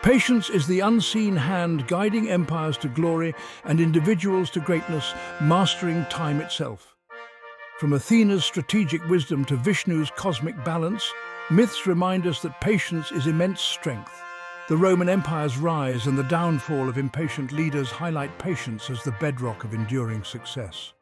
Patience is the unseen hand guiding empires to glory and individuals to greatness, mastering time itself. From Athena's strategic wisdom to Vishnu's cosmic balance, myths remind us that patience is immense strength. The Roman Empire's rise and the downfall of impatient leaders highlight patience as the bedrock of enduring success.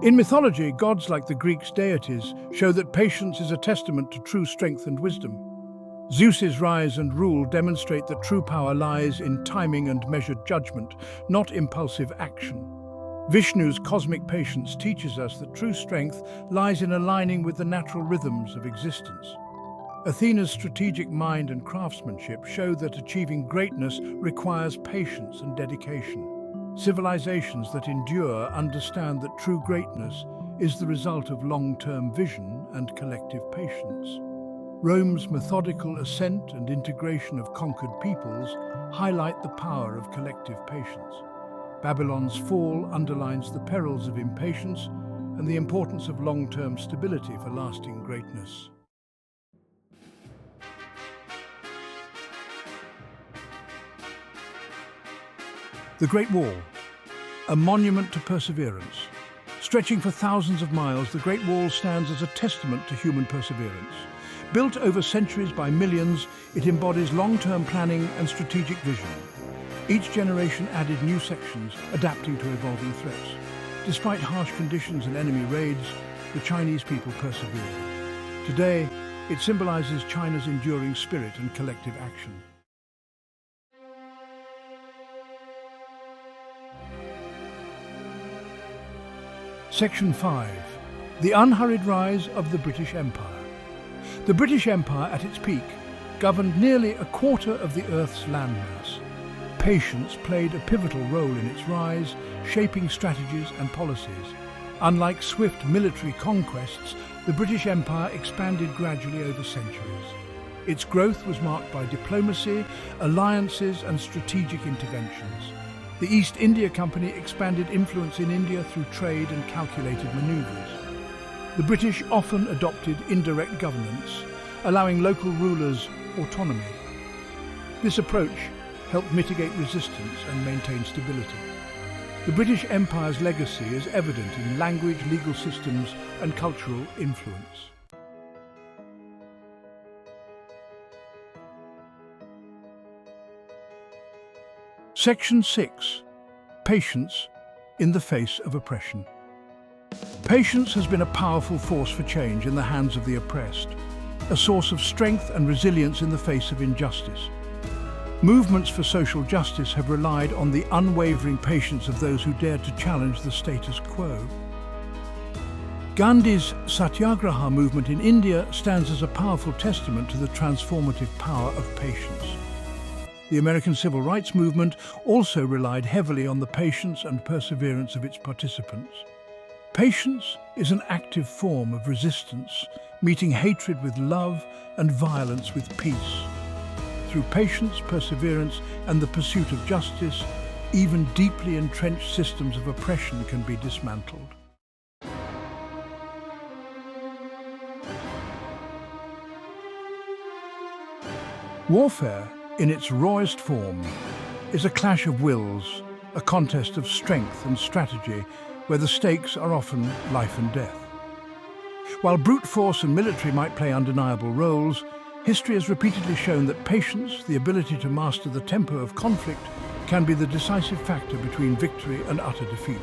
In mythology, gods like the Greeks' deities show that patience is a testament to true strength and wisdom. Zeus's rise and rule demonstrate that true power lies in timing and measured judgment, not impulsive action. Vishnu's cosmic patience teaches us that true strength lies in aligning with the natural rhythms of existence. Athena's strategic mind and craftsmanship show that achieving greatness requires patience and dedication. Civilizations that endure understand that true greatness is the result of long-term vision and collective patience. Rome's methodical ascent and integration of conquered peoples highlight the power of collective patience. Babylon's fall underlines the perils of impatience and the importance of long-term stability for lasting greatness. The Great Wall, a monument to perseverance. Stretching for thousands of miles, the Great Wall stands as a testament to human perseverance. Built over centuries by millions, it embodies long-term planning and strategic vision. Each generation added new sections, adapting to evolving threats. Despite harsh conditions and enemy raids, the Chinese people persevered. Today, it symbolizes China's enduring spirit and collective action. Section 5. The unhurried rise of the British Empire. The British Empire, at its peak, governed nearly a quarter of the Earth's landmass. Patience played a pivotal role in its rise, shaping strategies and policies. Unlike swift military conquests, the British Empire expanded gradually over centuries. Its growth was marked by diplomacy, alliances, and strategic interventions. The East India Company expanded influence in India through trade and calculated maneuvers. The British often adopted indirect governance, allowing local rulers autonomy. This approach helped mitigate resistance and maintain stability. The British Empire's legacy is evident in language, legal systems, and cultural influence. Section 6. Patience in the face of oppression. Patience has been a powerful force for change in the hands of the oppressed, a source of strength and resilience in the face of injustice. Movements for social justice have relied on the unwavering patience of those who dared to challenge the status quo. Gandhi's Satyagraha movement in India stands as a powerful testament to the transformative power of patience. The American Civil Rights Movement also relied heavily on the patience and perseverance of its participants. Patience is an active form of resistance, meeting hatred with love and violence with peace. Through patience, perseverance, and the pursuit of justice, even deeply entrenched systems of oppression can be dismantled. Warfare, in its rawest form, is a clash of wills, a contest of strength and strategy where the stakes are often life and death. While brute force and military might play undeniable roles, history has repeatedly shown that patience, the ability to master the tempo of conflict, can be the decisive factor between victory and utter defeat.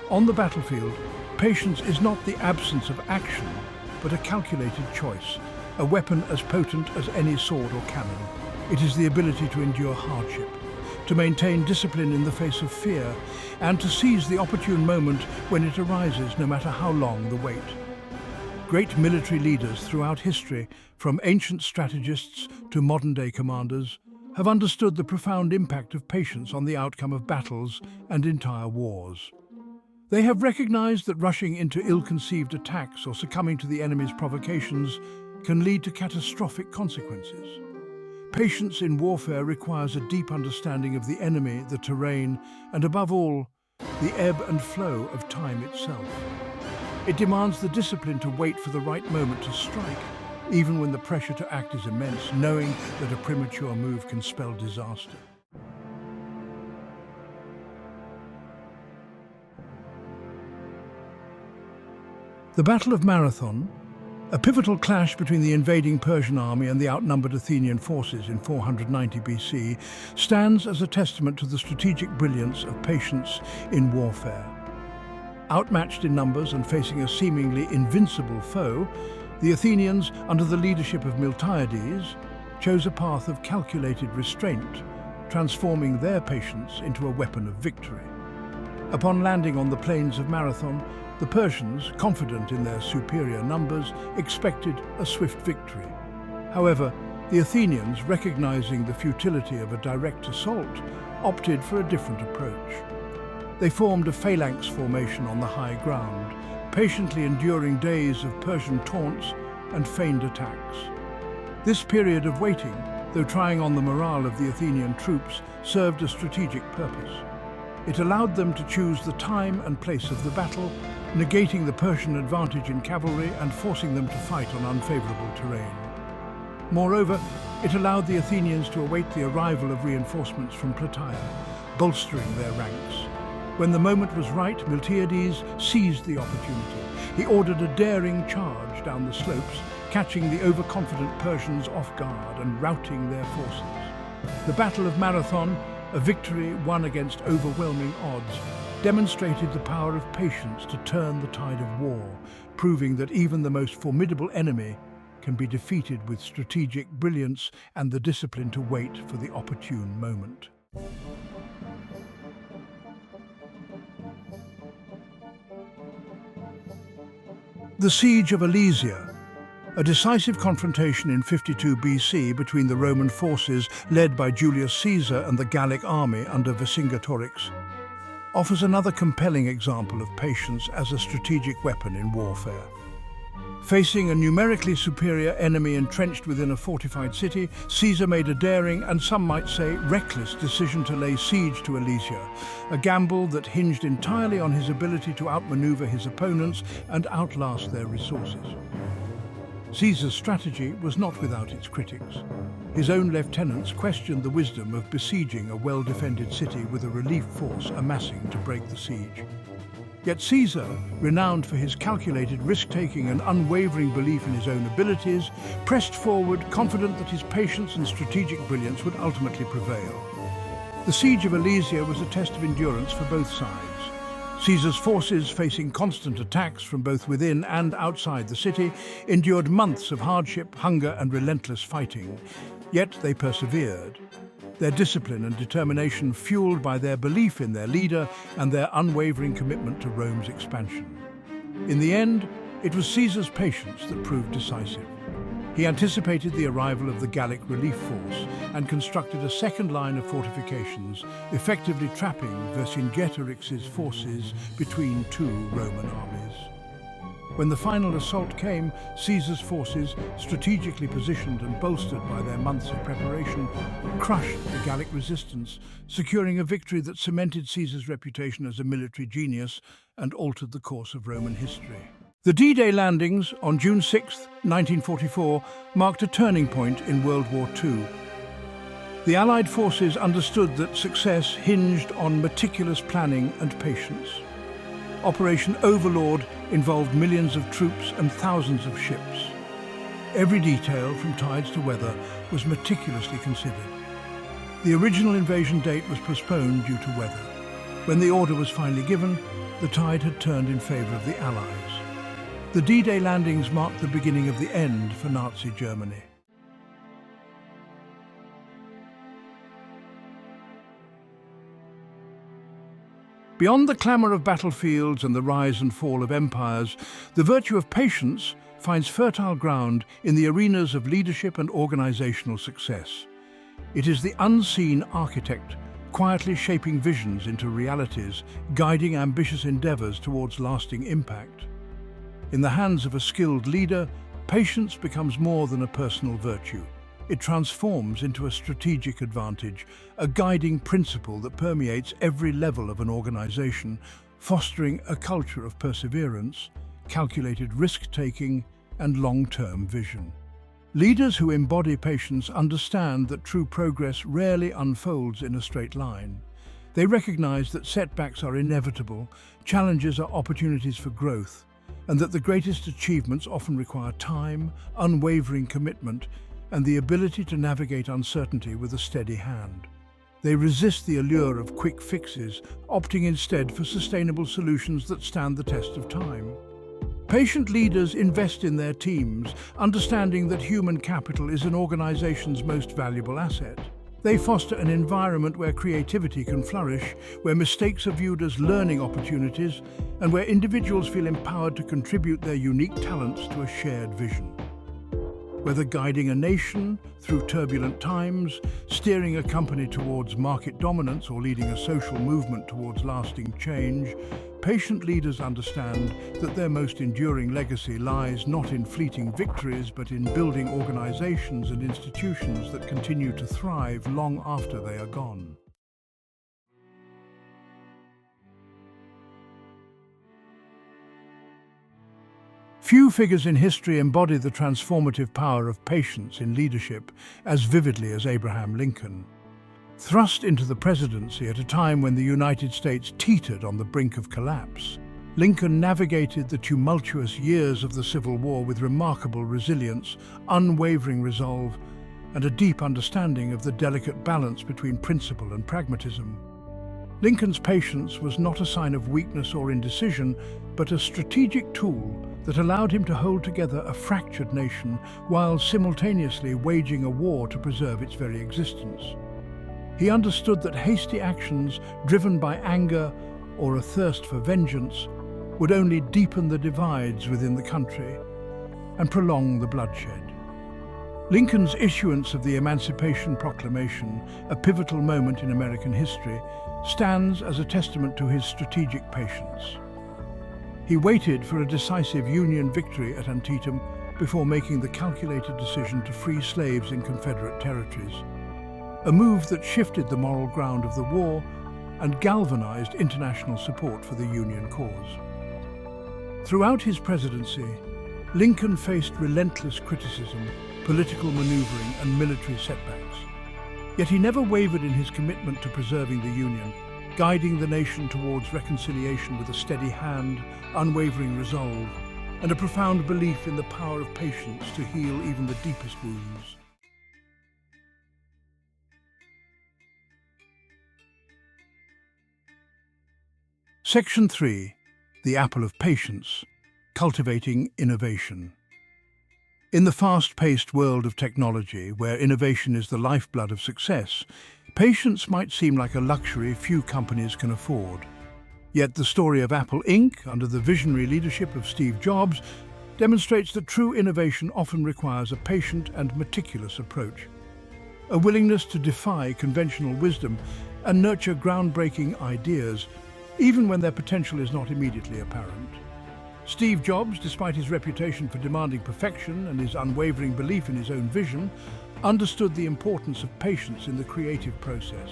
On the battlefield, patience is not the absence of action, but a calculated choice, a weapon as potent as any sword or cannon. It is the ability to endure hardship, to maintain discipline in the face of fear, and to seize the opportune moment when it arises, no matter how long the wait. Great military leaders throughout history, from ancient strategists to modern-day commanders, have understood the profound impact of patience on the outcome of battles and entire wars. They have recognized that rushing into ill-conceived attacks or succumbing to the enemy's provocations can lead to catastrophic consequences. Patience in warfare requires a deep understanding of the enemy, the terrain, and above all, the ebb and flow of time itself. It demands the discipline to wait for the right moment to strike, even when the pressure to act is immense, knowing that a premature move can spell disaster. The Battle of Marathon, a pivotal clash between the invading Persian army and the outnumbered Athenian forces in 490 BC, stands as a testament to the strategic brilliance of patience in warfare. Outmatched in numbers and facing a seemingly invincible foe, the Athenians, under the leadership of Miltiades, chose a path of calculated restraint, transforming their patience into a weapon of victory. Upon landing on the plains of Marathon, the Persians, confident in their superior numbers, expected a swift victory. However, the Athenians, recognizing the futility of a direct assault, opted for a different approach. They formed a phalanx formation on the high ground, patiently enduring days of Persian taunts and feigned attacks. This period of waiting, though trying on the morale of the Athenian troops, served a strategic purpose. It allowed them to choose the time and place of the battle, negating the Persian advantage in cavalry and forcing them to fight on unfavorable terrain. Moreover, it allowed the Athenians to await the arrival of reinforcements from Plataea, bolstering their ranks. When the moment was right, Miltiades seized the opportunity. He ordered a daring charge down the slopes, catching the overconfident Persians off guard and routing their forces. The Battle of Marathon, a victory won against overwhelming odds, demonstrated the power of patience to turn the tide of war, proving that even the most formidable enemy can be defeated with strategic brilliance and the discipline to wait for the opportune moment. The Siege of Alesia, a decisive confrontation in 52 BC between the Roman forces led by Julius Caesar and the Gallic army under Vercingetorix, offers another compelling example of patience as a strategic weapon in warfare. Facing a numerically superior enemy entrenched within a fortified city, Caesar made a daring and some might say reckless decision to lay siege to Alesia, a gamble that hinged entirely on his ability to outmaneuver his opponents and outlast their resources. Caesar's strategy was not without its critics. His own lieutenants questioned the wisdom of besieging a well-defended city with a relief force amassing to break the siege. Yet Caesar, renowned for his calculated risk-taking and unwavering belief in his own abilities, pressed forward, confident that his patience and strategic brilliance would ultimately prevail. The siege of Alesia was a test of endurance for both sides. Caesar's forces, facing constant attacks from both within and outside the city, endured months of hardship, hunger, and relentless fighting. Yet they persevered. Their discipline and determination fueled by their belief in their leader and their unwavering commitment to Rome's expansion. In the end, it was Caesar's patience that proved decisive. He anticipated the arrival of the Gallic relief force and constructed a second line of fortifications, effectively trapping Vercingetorix's forces between two Roman armies. When the final assault came, Caesar's forces, strategically positioned and bolstered by their months of preparation, crushed the Gallic resistance, securing a victory that cemented Caesar's reputation as a military genius and altered the course of Roman history. The D-Day landings on June 6, 1944, marked a turning point in World War II. The Allied forces understood that success hinged on meticulous planning and patience. Operation Overlord involved millions of troops and thousands of ships. Every detail, from tides to weather, was meticulously considered. The original invasion date was postponed due to weather. When the order was finally given, the tide had turned in favor of the Allies. The D-Day landings marked the beginning of the end for Nazi Germany. Beyond the clamour of battlefields and the rise and fall of empires, the virtue of patience finds fertile ground in the arenas of leadership and organizational success. It is the unseen architect, quietly shaping visions into realities, guiding ambitious endeavours towards lasting impact. In the hands of a skilled leader, patience becomes more than a personal virtue. It transforms into a strategic advantage, a guiding principle that permeates every level of an organization, fostering a culture of perseverance, calculated risk-taking, and long-term vision. Leaders who embody patience understand that true progress rarely unfolds in a straight line. They recognize that setbacks are inevitable, challenges are opportunities for growth, and that the greatest achievements often require time, unwavering commitment, and the ability to navigate uncertainty with a steady hand. They resist the allure of quick fixes, opting instead for sustainable solutions that stand the test of time. Patient leaders invest in their teams, understanding that human capital is an organization's most valuable asset. They foster an environment where creativity can flourish, where mistakes are viewed as learning opportunities, and where individuals feel empowered to contribute their unique talents to a shared vision. Whether guiding a nation through turbulent times, steering a company towards market dominance, or leading a social movement towards lasting change, patient leaders understand that their most enduring legacy lies not in fleeting victories, but in building organizations and institutions that continue to thrive long after they are gone. Few figures in history embody the transformative power of patience in leadership as vividly as Abraham Lincoln. Thrust into the presidency at a time when the United States teetered on the brink of collapse, Lincoln navigated the tumultuous years of the Civil War with remarkable resilience, unwavering resolve, and a deep understanding of the delicate balance between principle and pragmatism. Lincoln's patience was not a sign of weakness or indecision, but a strategic tool that allowed him to hold together a fractured nation while simultaneously waging a war to preserve its very existence. He understood that hasty actions driven by anger or a thirst for vengeance would only deepen the divides within the country and prolong the bloodshed. Lincoln's issuance of the Emancipation Proclamation, a pivotal moment in American history, stands as a testament to his strategic patience. He waited for a decisive Union victory at Antietam before making the calculated decision to free slaves in Confederate territories, a move that shifted the moral ground of the war and galvanized international support for the Union cause. Throughout his presidency, Lincoln faced relentless criticism, political maneuvering, and military setbacks. Yet he never wavered in his commitment to preserving the Union, guiding the nation towards reconciliation with a steady hand, unwavering resolve, and a profound belief in the power of patience to heal even the deepest wounds. Section 3. The Apple of Patience. Cultivating Innovation. In the fast-paced world of technology, where innovation is the lifeblood of success, patience might seem like a luxury few companies can afford. Yet the story of Apple Inc., under the visionary leadership of Steve Jobs, demonstrates that true innovation often requires a patient and meticulous approach, a willingness to defy conventional wisdom and nurture groundbreaking ideas, even when their potential is not immediately apparent. Steve Jobs, despite his reputation for demanding perfection and his unwavering belief in his own vision, understood the importance of patience in the creative process.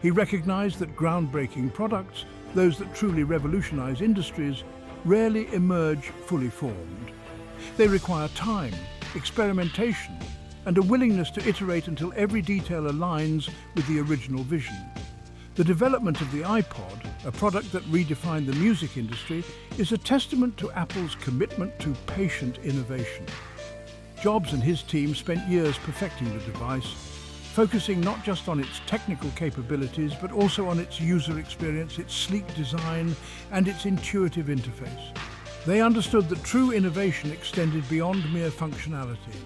He recognized that groundbreaking products, those that truly revolutionize industries, rarely emerge fully formed. They require time, experimentation, and a willingness to iterate until every detail aligns with the original vision. The development of the iPod, a product that redefined the music industry, is a testament to Apple's commitment to patient innovation. Jobs and his team spent years perfecting the device, focusing not just on its technical capabilities, but also on its user experience, its sleek design, and its intuitive interface. They understood that true innovation extended beyond mere functionality.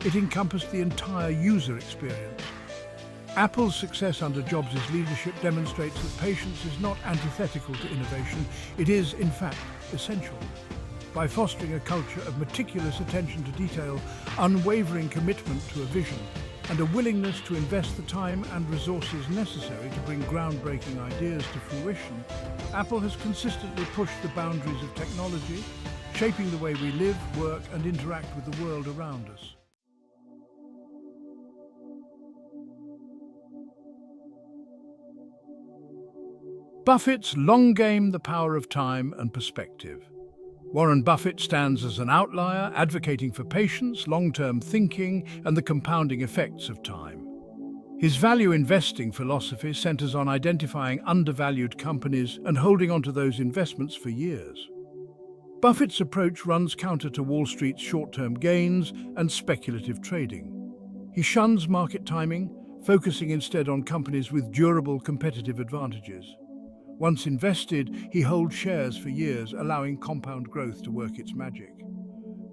It encompassed the entire user experience. Apple's success under Jobs' leadership demonstrates that patience is not antithetical to innovation, it is, in fact, essential. By fostering a culture of meticulous attention to detail, unwavering commitment to a vision, and a willingness to invest the time and resources necessary to bring groundbreaking ideas to fruition, Apple has consistently pushed the boundaries of technology, shaping the way we live, work, and interact with the world around us. Buffett's long game, The Power of Time and Perspective. Warren Buffett stands as an outlier, advocating for patience, long-term thinking, and the compounding effects of time. His value investing philosophy centers on identifying undervalued companies and holding on to those investments for years. Buffett's approach runs counter to Wall Street's short-term gains and speculative trading. He shuns market timing, focusing instead on companies with durable competitive advantages. Once invested, he holds shares for years, allowing compound growth to work its magic.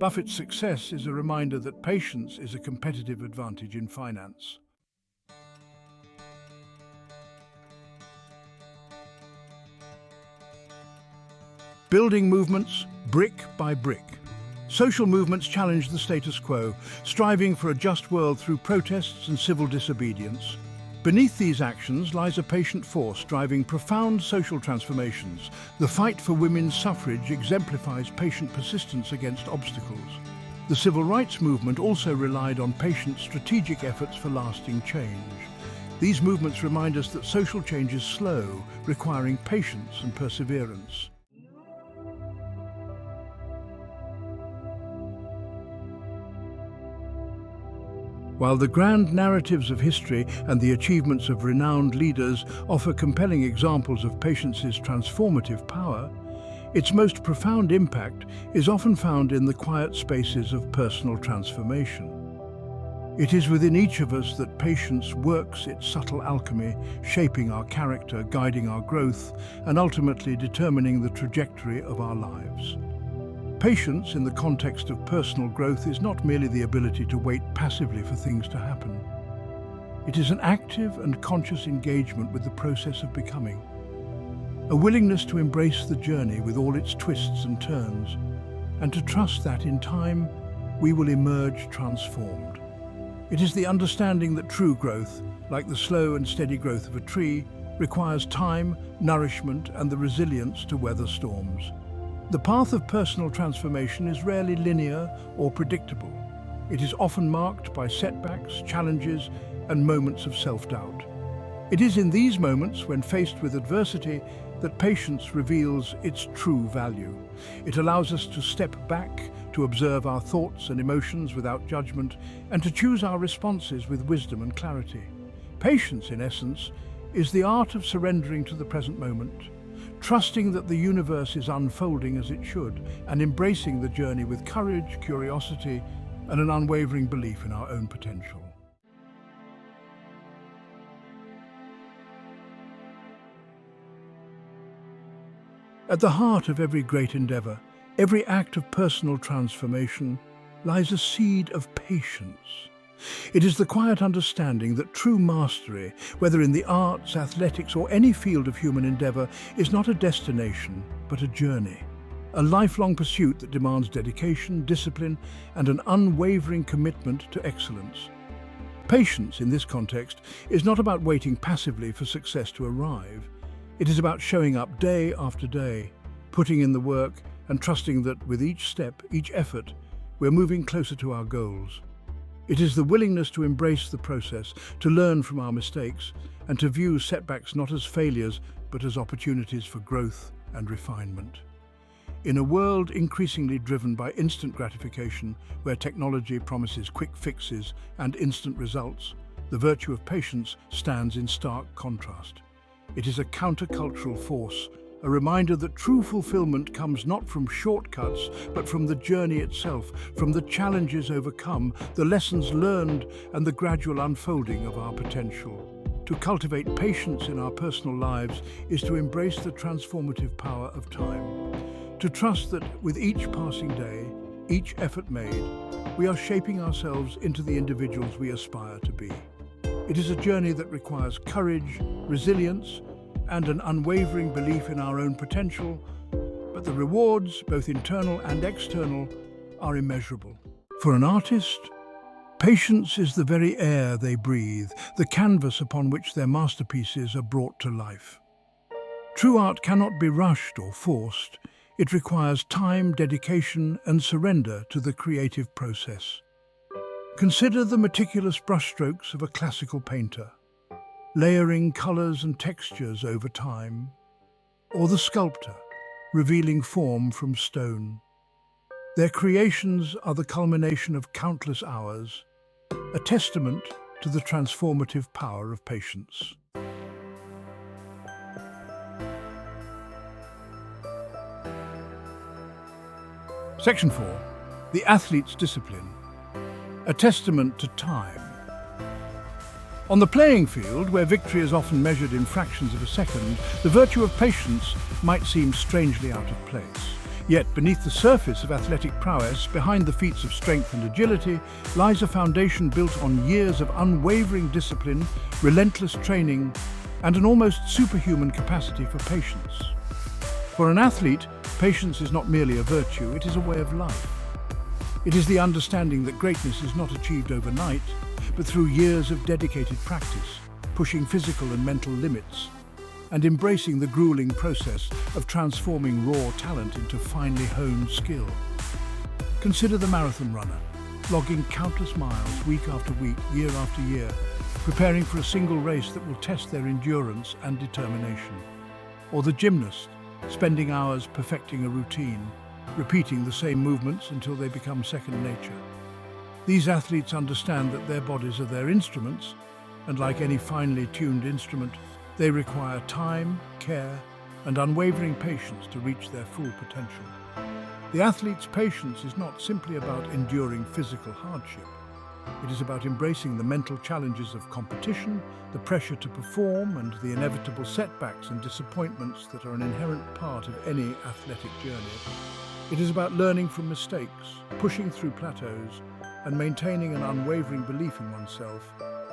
Buffett's success is a reminder that patience is a competitive advantage in finance. Building movements, brick by brick. Social movements challenge the status quo, striving for a just world through protests and civil disobedience. Beneath these actions lies a patient force driving profound social transformations. The fight for women's suffrage exemplifies patient persistence against obstacles. The civil rights movement also relied on patient, strategic efforts for lasting change. These movements remind us that social change is slow, requiring patience and perseverance. While the grand narratives of history and the achievements of renowned leaders offer compelling examples of patience's transformative power, its most profound impact is often found in the quiet spaces of personal transformation. It is within each of us that patience works its subtle alchemy, shaping our character, guiding our growth, and ultimately determining the trajectory of our lives. Patience in the context of personal growth is not merely the ability to wait passively for things to happen. It is an active and conscious engagement with the process of becoming, a willingness to embrace the journey with all its twists and turns, and to trust that in time we will emerge transformed. It is the understanding that true growth, like the slow and steady growth of a tree, requires time, nourishment, and the resilience to weather storms. The path of personal transformation is rarely linear or predictable. It is often marked by setbacks, challenges, and moments of self-doubt. It is in these moments, when faced with adversity, that patience reveals its true value. It allows us to step back, to observe our thoughts and emotions without judgment, and to choose our responses with wisdom and clarity. Patience, in essence, is the art of surrendering to the present moment, trusting that the universe is unfolding as it should, and embracing the journey with courage, curiosity, and an unwavering belief in our own potential. At the heart of every great endeavor, every act of personal transformation, lies a seed of patience. It is the quiet understanding that true mastery, whether in the arts, athletics, or any field of human endeavor, is not a destination, but a journey. A lifelong pursuit that demands dedication, discipline, and an unwavering commitment to excellence. Patience, in this context, is not about waiting passively for success to arrive. It is about showing up day after day, putting in the work, and trusting that with each step, each effort, we're moving closer to our goals. It is the willingness to embrace the process, to learn from our mistakes, and to view setbacks not as failures, but as opportunities for growth and refinement. In a world increasingly driven by instant gratification, where technology promises quick fixes and instant results, the virtue of patience stands in stark contrast. It is a countercultural force, a reminder that true fulfillment comes not from shortcuts, but from the journey itself, from the challenges overcome, the lessons learned, and the gradual unfolding of our potential. To cultivate patience in our personal lives is to embrace the transformative power of time. To trust that with each passing day, each effort made, we are shaping ourselves into the individuals we aspire to be. It is a journey that requires courage, resilience, and an unwavering belief in our own potential, but the rewards, both internal and external, are immeasurable. For an artist, patience is the very air they breathe, the canvas upon which their masterpieces are brought to life. True art cannot be rushed or forced. It requires time, dedication, and surrender to the creative process. Consider the meticulous brushstrokes of a classical painter, layering colors and textures over time, or the sculptor, revealing form from stone. Their creations are the culmination of countless hours, a testament to the transformative power of patience. Section 4. The athlete's discipline, a testament to time. On the playing field, where victory is often measured in fractions of a second, the virtue of patience might seem strangely out of place. Yet beneath the surface of athletic prowess, behind the feats of strength and agility, lies a foundation built on years of unwavering discipline, relentless training, and an almost superhuman capacity for patience. For an athlete, patience is not merely a virtue, it is a way of life. It is the understanding that greatness is not achieved overnight, but through years of dedicated practice, pushing physical and mental limits, and embracing the grueling process of transforming raw talent into finely honed skill. Consider the marathon runner, logging countless miles week after week, year after year, preparing for a single race that will test their endurance and determination. Or the gymnast, spending hours perfecting a routine, repeating the same movements until they become second nature. These athletes understand that their bodies are their instruments, and like any finely tuned instrument, they require time, care, and unwavering patience to reach their full potential. The athlete's patience is not simply about enduring physical hardship. It is about embracing the mental challenges of competition, the pressure to perform, and the inevitable setbacks and disappointments that are an inherent part of any athletic journey. It is about learning from mistakes, pushing through plateaus, and maintaining an unwavering belief in oneself,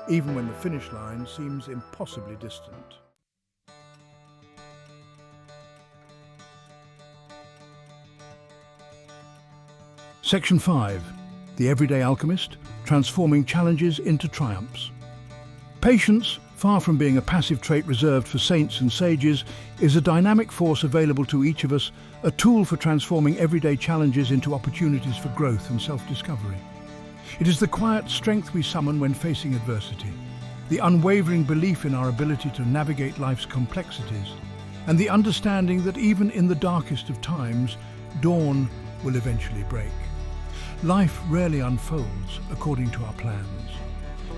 even when the finish line seems impossibly distant. Section 5. The Everyday Alchemist, transforming challenges into triumphs. Patience, far from being a passive trait reserved for saints and sages, is a dynamic force available to each of us, a tool for transforming everyday challenges into opportunities for growth and self-discovery. It is the quiet strength we summon when facing adversity, the unwavering belief in our ability to navigate life's complexities, and the understanding that even in the darkest of times, dawn will eventually break. Life rarely unfolds according to our plans.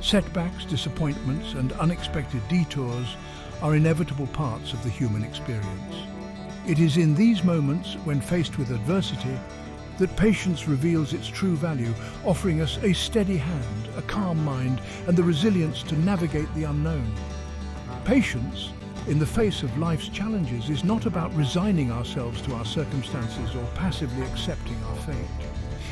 Setbacks, disappointments, and unexpected detours are inevitable parts of the human experience. It is in these moments, when faced with adversity, that patience reveals its true value, offering us a steady hand, a calm mind, and the resilience to navigate the unknown. Patience, in the face of life's challenges, is not about resigning ourselves to our circumstances or passively accepting our fate.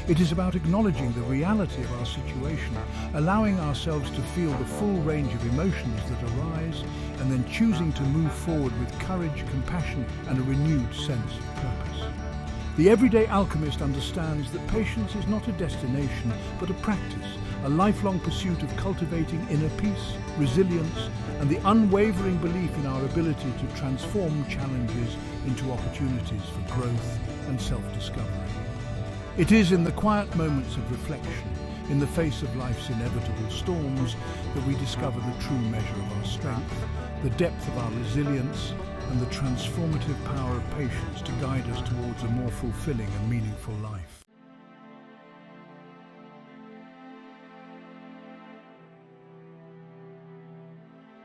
It is about acknowledging the reality of our situation, allowing ourselves to feel the full range of emotions that arise, and then choosing to move forward with courage, compassion, and a renewed sense of purpose. The everyday alchemist understands that patience is not a destination, but a practice, a lifelong pursuit of cultivating inner peace, resilience, and the unwavering belief in our ability to transform challenges into opportunities for growth and self-discovery. It is in the quiet moments of reflection, in the face of life's inevitable storms, that we discover the true measure of our strength, the depth of our resilience, and the transformative power of patience to guide us towards a more fulfilling and meaningful life.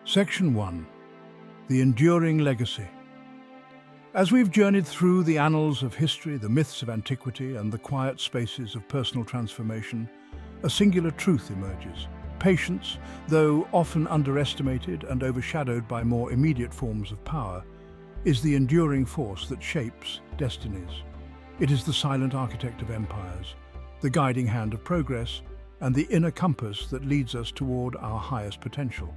Section 1. The Enduring Legacy. As we've journeyed through the annals of history, the myths of antiquity, and the quiet spaces of personal transformation, a singular truth emerges. Patience, though often underestimated and overshadowed by more immediate forms of power, is the enduring force that shapes destinies. It is the silent architect of empires, the guiding hand of progress, and the inner compass that leads us toward our highest potential.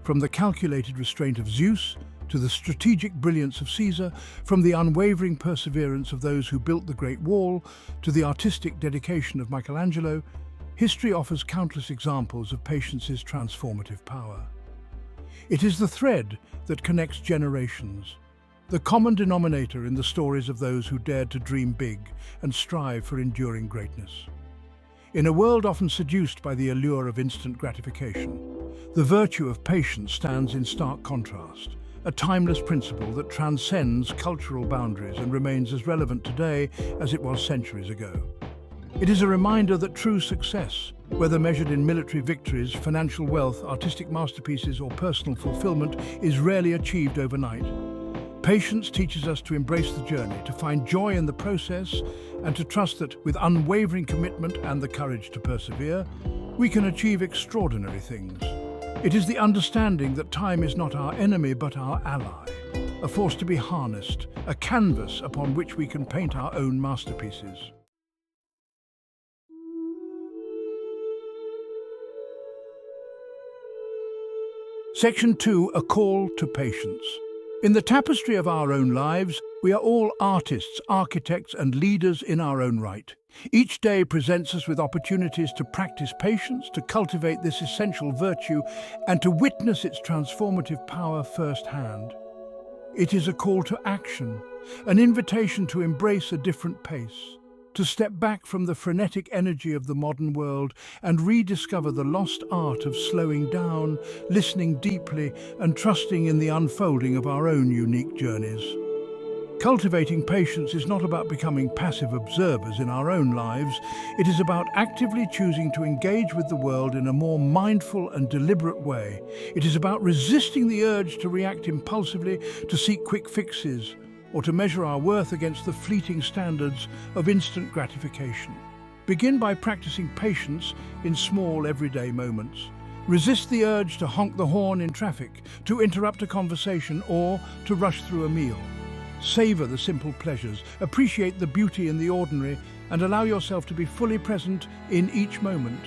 From the calculated restraint of Zeus to the strategic brilliance of Caesar, from the unwavering perseverance of those who built the Great Wall to the artistic dedication of Michelangelo, history offers countless examples of patience's transformative power. It is the thread that connects generations, the common denominator in the stories of those who dared to dream big and strive for enduring greatness. In a world often seduced by the allure of instant gratification, the virtue of patience stands in stark contrast, a timeless principle that transcends cultural boundaries and remains as relevant today as it was centuries ago. It is a reminder that true success, whether measured in military victories, financial wealth, artistic masterpieces, or personal fulfillment, is rarely achieved overnight. Patience teaches us to embrace the journey, to find joy in the process, and to trust that, with unwavering commitment and the courage to persevere, we can achieve extraordinary things. It is the understanding that time is not our enemy but our ally, a force to be harnessed, a canvas upon which we can paint our own masterpieces. Section 2, a call to patience. In the tapestry of our own lives, we are all artists, architects, and leaders in our own right. Each day presents us with opportunities to practice patience, to cultivate this essential virtue, and to witness its transformative power firsthand. It is a call to action, an invitation to embrace a different pace, to step back from the frenetic energy of the modern world and rediscover the lost art of slowing down, listening deeply, and trusting in the unfolding of our own unique journeys. Cultivating patience is not about becoming passive observers in our own lives. It is about actively choosing to engage with the world in a more mindful and deliberate way. It is about resisting the urge to react impulsively, to seek quick fixes, or to measure our worth against the fleeting standards of instant gratification. Begin by practicing patience in small, everyday moments. Resist the urge to honk the horn in traffic, to interrupt a conversation, or to rush through a meal. Savor the simple pleasures, appreciate the beauty in the ordinary, and allow yourself to be fully present in each moment.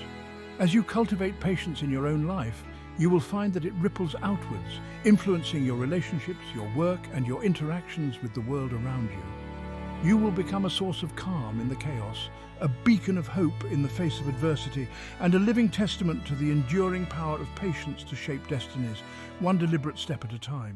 As you cultivate patience in your own life, you will find that it ripples outwards, influencing your relationships, your work, and your interactions with the world around you. You will become a source of calm in the chaos, a beacon of hope in the face of adversity, and a living testament to the enduring power of patience to shape destinies, one deliberate step at a time.